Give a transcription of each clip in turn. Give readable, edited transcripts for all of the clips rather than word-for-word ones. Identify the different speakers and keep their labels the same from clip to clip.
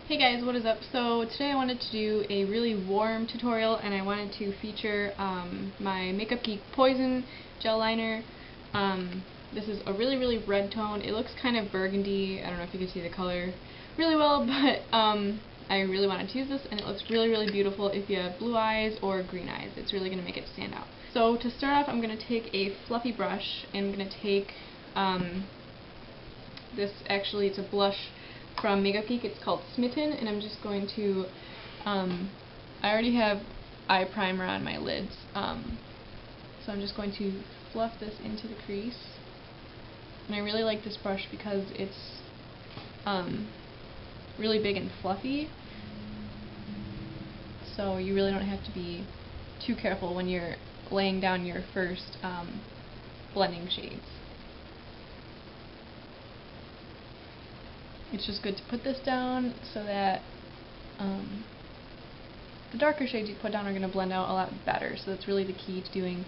Speaker 1: Hey guys, what is up? So today I wanted to do a really warm tutorial and I wanted to feature my Makeup Geek Poison gel liner. This is a really red tone. It looks kind of burgundy. I don't know if you can see the color really well, but I really wanted to use this and it looks really beautiful if you have blue eyes or green eyes. It's really going to make it stand out. So to start off, I'm going to take a fluffy brush and I'm going to take it's a blush from Makeup Geek. It's called Smitten, and I'm just going to, I already have eye primer on my lids, so I'm just going to fluff this into the crease. And I really like this brush because it's really big and fluffy, so you really don't have to be too careful when you're laying down your first blending shades. It's just good to put this down so that the darker shades you put down are going to blend out a lot better. So that's really the key to doing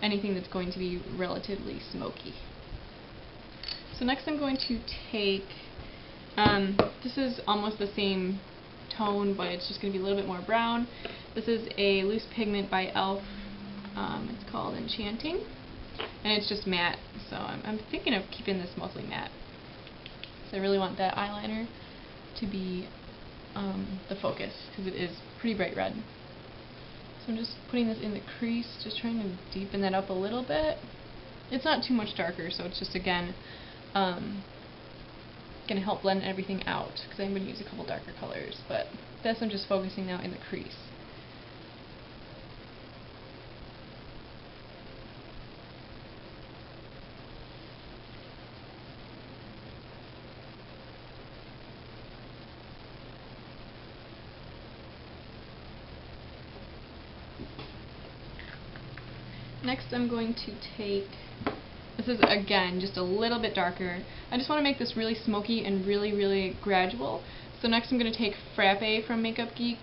Speaker 1: anything that's going to be relatively smoky. So next I'm going to take, this is almost the same tone, but it's just going to be a little bit more brown. This is a loose pigment by e.l.f. It's called Enchanting, and it's just matte. So I'm thinking of keeping this mostly matte. I really want that eyeliner to be the focus because it is pretty bright red. So I'm just putting this in the crease, just trying to deepen that up a little bit. It's not too much darker, so it's just again going to help blend everything out because I'm going to use a couple darker colors. But this I'm just focusing now in the crease. Next I'm going to take, this is again just a little bit darker. I just want to make this really smoky and really gradual. So next I'm going to take Frappe from Makeup Geek,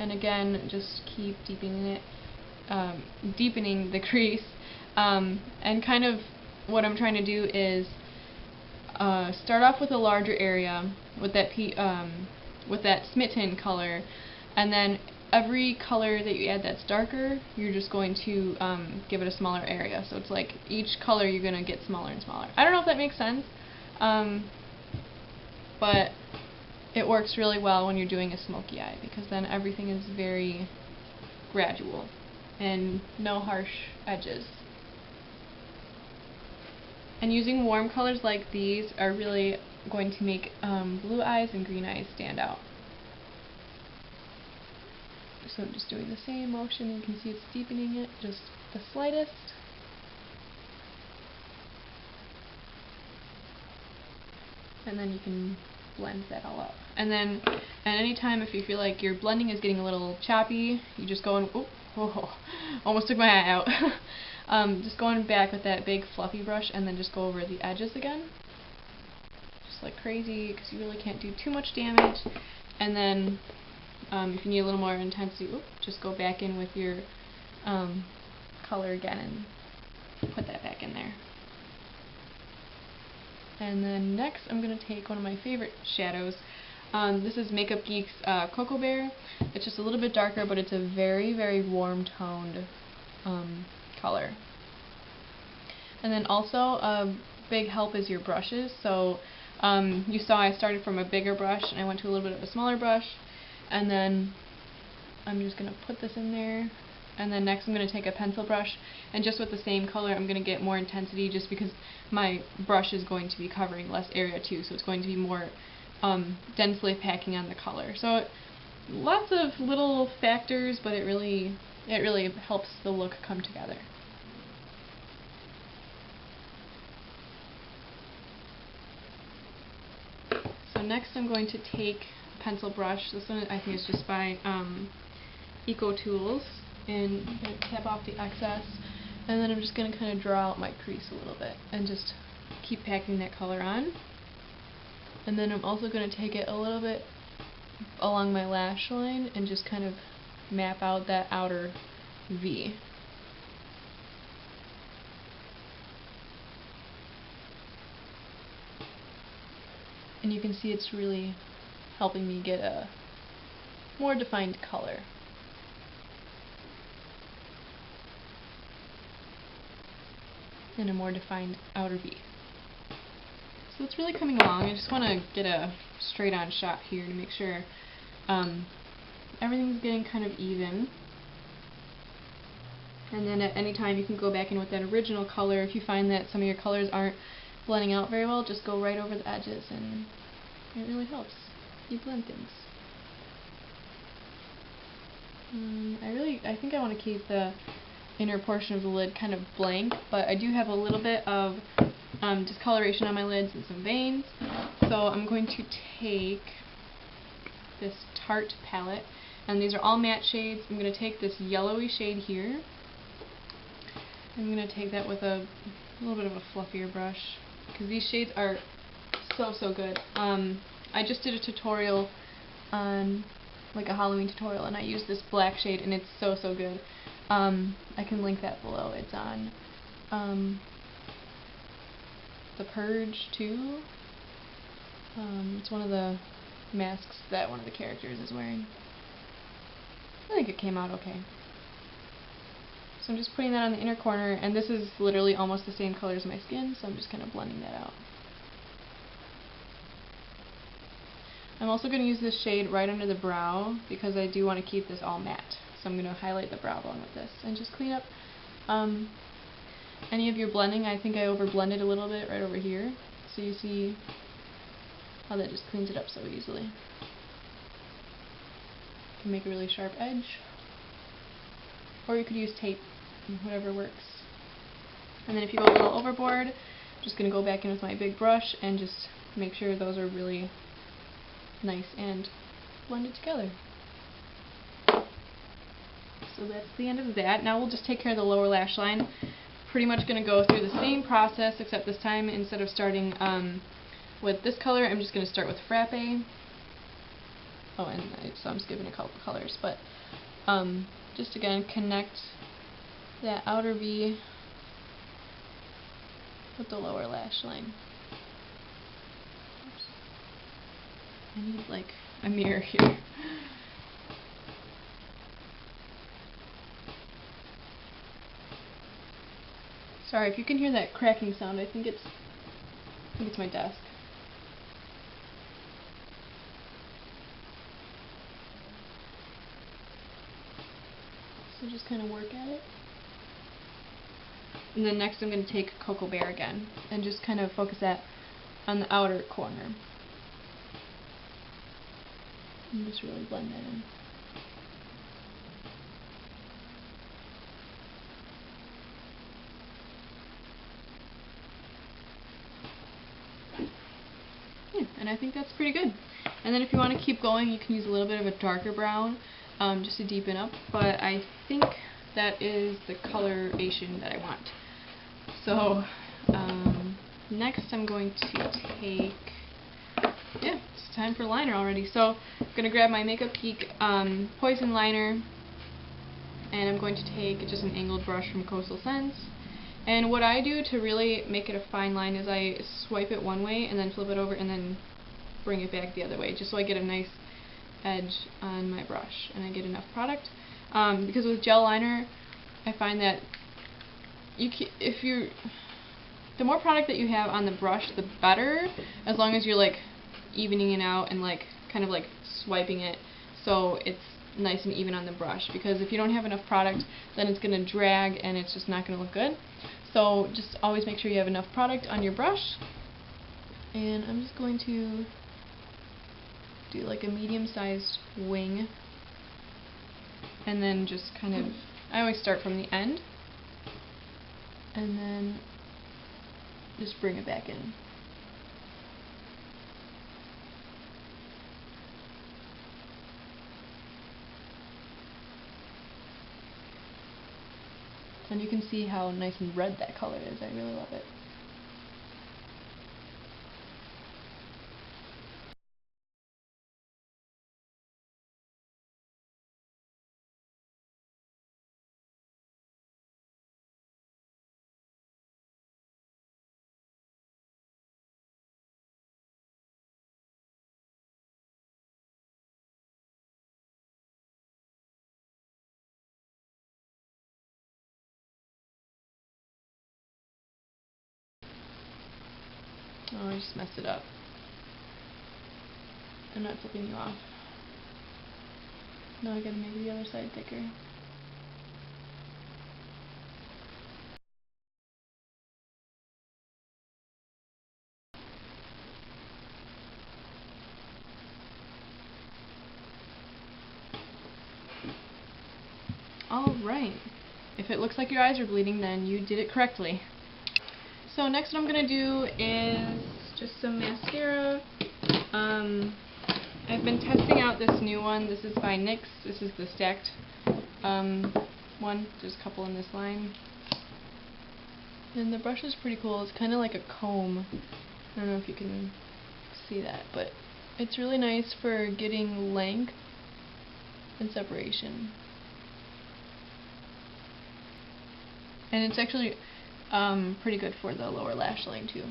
Speaker 1: and again just keep deepening the crease. And kind of what I'm trying to do is start off with a larger area with that Smitten color, and then every color that you add that's darker, you're just going to give it a smaller area. So it's like each color you're going to get smaller and smaller. I don't know if that makes sense, but it works really well when you're doing a smoky eye because then everything is very gradual and no harsh edges. And using warm colors like these are really going to make blue eyes and green eyes stand out. So I'm just doing the same motion, and you can see it's deepening it just the slightest. And then you can blend that all up. And then at any time if you feel like your blending is getting a little choppy, you just go in, almost took my eye out. Just going back with that big fluffy brush and then just go over the edges again. Just like crazy because you really can't do too much damage. And then if you need a little more intensity, just go back in with your color again and put that back in there. And then next I'm going to take one of my favorite shadows. This is Makeup Geek's Cocoa Bear. It's just a little bit darker, but it's a very warm toned color. And then also a big help is your brushes. So you saw I started from a bigger brush and I went to a little bit of a smaller brush. And then I'm just going to put this in there, and then next I'm going to take a pencil brush, and just with the same color I'm going to get more intensity just because my brush is going to be covering less area too, so it's going to be more densely packing on the color. So lots of little factors, but it really helps the look come together. So next I'm going to take pencil brush. This one I think is just by Eco Tools, and I'm going to tap off the excess, and then I'm just going to kind of draw out my crease a little bit and just keep packing that color on. And then I'm also going to take it a little bit along my lash line and just kind of map out that outer V. And you can see it's really helping me get a more defined color. And a more defined outer V. So it's really coming along. I just want to get a straight on shot here to make sure everything's getting kind of even. And then at any time you can go back in with that original color. If you find that some of your colors aren't blending out very well, just go right over the edges and it really helps you blend things. I think I want to keep the inner portion of the lid kind of blank, but I do have a little bit of discoloration on my lids and some veins. So I'm going to take this Tarte palette, and these are all matte shades. I'm going to take this yellowy shade here. I'm going to take that with a little bit of a fluffier brush, because these shades are so good. I just did a tutorial on, like a Halloween tutorial, and I used this black shade, and it's so good. I can link that below. It's on the Purge 2. It's one of the masks that one of the characters is wearing. I think it came out okay. So I'm just putting that on the inner corner, and this is literally almost the same color as my skin, so I'm just kind of blending that out. I'm also going to use this shade right under the brow because I do want to keep this all matte. So I'm going to highlight the brow bone with this and just clean up any of your blending. I think I over blended a little bit right over here, so you see how that just cleans it up so easily. You can make a really sharp edge, or you could use tape, whatever works. And then if you go a little overboard, I'm just going to go back in with my big brush and just make sure those are really nice and blended together. So that's the end of that. Now we'll just take care of the lower lash line. Pretty much going to go through the same process, except this time instead of starting with this color, I'm just going to start with Frappe. Oh, and so I'm skipping a couple colors, but just again connect that outer V with the lower lash line. Oops. I need like a mirror here. Sorry if you can hear that cracking sound. I think it's my desk. So just kind of work at it. And then next I'm going to take Cocoa Bear again and just kind of focus that on the outer corner. And just really blend that in. And I think that's pretty good. And then if you want to keep going, you can use a little bit of a darker brown just to deepen up, but I think that is the coloration that I want. So next I'm going to take, it's time for liner already. So I'm going to grab my Makeup Geek Poison Liner, and I'm going to take just an angled brush from Coastal Scents. And what I do to really make it a fine line is I swipe it one way and then flip it over and then bring it back the other way, just so I get a nice edge on my brush and I get enough product. Because with gel liner, I find that the more product that you have on the brush, the better, as long as you're like evening it out and like kind of like swiping it so it's nice and even on the brush. Because if you don't have enough product, then it's going to drag and it's just not going to look good. So just always make sure you have enough product on your brush. And I'm just going to do like a medium-sized wing, and then just kind of, I always start from the end and then just bring it back in. And you can see how nice and red that color is. I really love it. Oh, I just messed it up. I'm not flipping you off. Now I gotta make the other side thicker. Alright. If it looks like your eyes are bleeding, then you did it correctly. So next what I'm going to do is just some mascara. I've been testing out this new one. This is by NYX. This is the stacked one. There's a couple in this line. And the brush is pretty cool. It's kind of like a comb. I don't know if you can see that, but it's really nice for getting length and separation. And it's actually pretty good for the lower lash line too.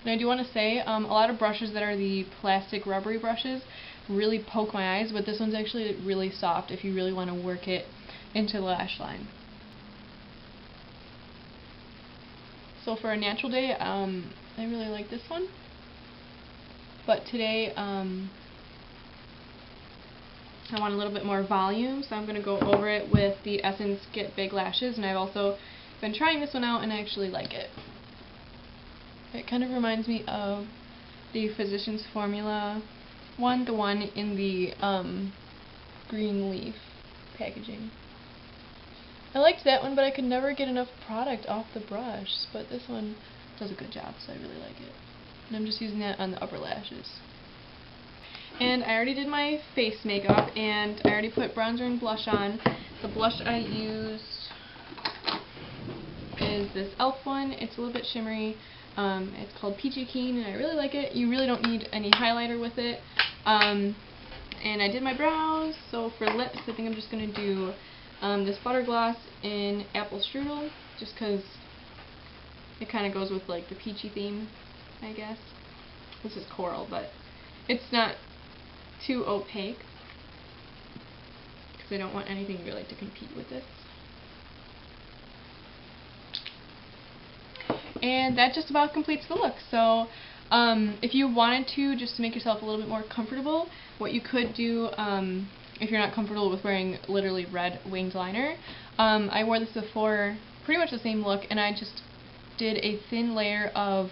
Speaker 1: And I do want to say, a lot of brushes that are the plastic rubbery brushes really poke my eyes, but this one's actually really soft if you really want to work it into the lash line. So for a natural day, I really like this one. But today, I want a little bit more volume, so I'm going to go over it with the Essence Get Big Lashes, and I've also been trying this one out and I actually like it. It kind of reminds me of the Physicians Formula one, the one in the green leaf packaging. I liked that one, but I could never get enough product off the brush, but this one does a good job, so I really like it. And I'm just using that on the upper lashes. And I already did my face makeup, and I already put bronzer and blush on. The blush I used is this e.l.f. one. It's a little bit shimmery. It's called Peachy Keen, and I really like it. You really don't need any highlighter with it. And I did my brows, so for lips, I think I'm just going to do this butter gloss in Apple Strudel, just because it kind of goes with like the peachy theme, I guess. This is coral, but it's not too opaque, because I don't want anything really to compete with this. And that just about completes the look. So if you wanted to, just to make yourself a little bit more comfortable, what you could do, if you're not comfortable with wearing literally red winged liner, I wore this before, pretty much the same look, and I just did a thin layer of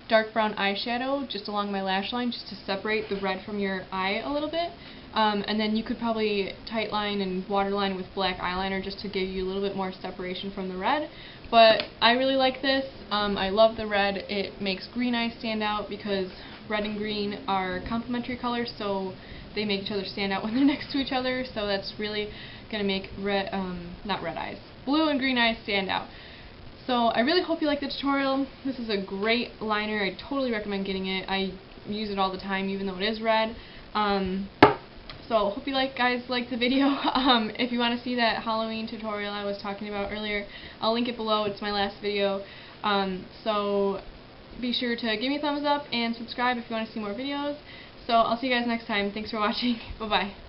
Speaker 1: dark brown eyeshadow just along my lash line, just to separate the red from your eye a little bit. And then you could probably tightline and waterline with black eyeliner just to give you a little bit more separation from the red. But I really like this. I love the red. It makes green eyes stand out because red and green are complementary colors, so they make each other stand out when they're next to each other. So that's really going to make red, not red eyes, blue and green eyes stand out. So I really hope you like the tutorial. This is a great liner. I totally recommend getting it. I use it all the time, even though it is red. So hope you guys liked the video. If you want to see that Halloween tutorial I was talking about earlier, I'll link it below. It's my last video. So be sure to give me a thumbs up and subscribe if you want to see more videos. So I'll see you guys next time. Thanks for watching. Bye-bye.